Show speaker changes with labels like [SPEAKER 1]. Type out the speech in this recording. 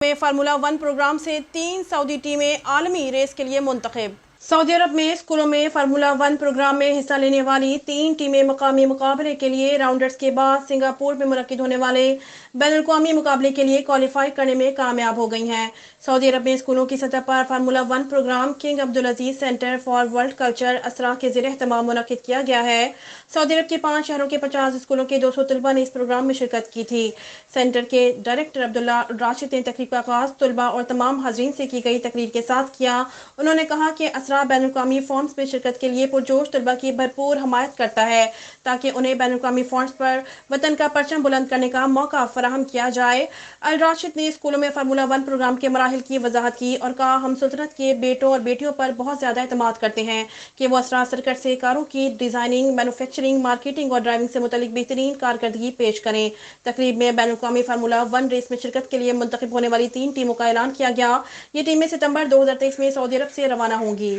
[SPEAKER 1] میں formula One programme سے 3 سعودی ٹیمیں عالمی ریس کے لیے منتخب۔ سعودی عرب میں اسکولوں میں فارمولا ون پروگرام میں حصہ لینے والی 3 ٹیمیں مقامی مقابلے کے لیے راؤنڈرز کے بعد سنگاپور میں منعقد ہونے والے بین الاقوامی مقابلے کے لیے کوالیفائی کرنے میں کامیاب ہو گئی ہیں۔ سعودی عرب میں اسکولوں کی سطح پر Formula One programme King Abdulaziz Centre for World Culture Ithra کے زیر اہتمام منعقد کیا گیا ہے۔ سعودی عرب کے 5 شہروں کے 50 اسکولوں کے 200 طلباء نے اس پروگرام میں شرکت کی تھی۔ سینٹر کے ڈائریکٹر عبداللہ راشد نے تقریب کا آغاز طلباء اور تمام حاضرین سے کی گئی تقریر کے ساتھ کیا۔ انہوں نے کہا کہ اسرا بین الاقوامی فورمز میں شرکت کے لیے پرجوش طلباء کی بھرپور حمایت کرتا ہے تاکہ انہیں بین الاقوامی فورمز پر وطن کا پرچم بلند کرنے کا موقع فراہم کیا جائے۔ الراشد نے اسکولوں میں فارمولا ون پروگرام کے مراحل کی وضاحت کی اور کہا ہم سلطنت کے بیٹوں اور بیٹیوں پر بہت زیادہ اعتماد کرتے ہیں کہ وہ اسرا سرکٹ سے کاروں کی ڈیزائننگ، مینوفیکچرنگ، مارکیٹنگ اور ڈرائیونگ سے متعلق بہترین کارکردگی پیش کریں۔ تقریب میں بین الاقوامی فارمولا ون ریس میں شرکت کے لیے منتخب ہونے والی 3 ٹیموں کا اعلان کیا گیا۔ یہ ٹیمیں ستمبر 2023 میں سعودی عرب سے روانہ ہوں گی۔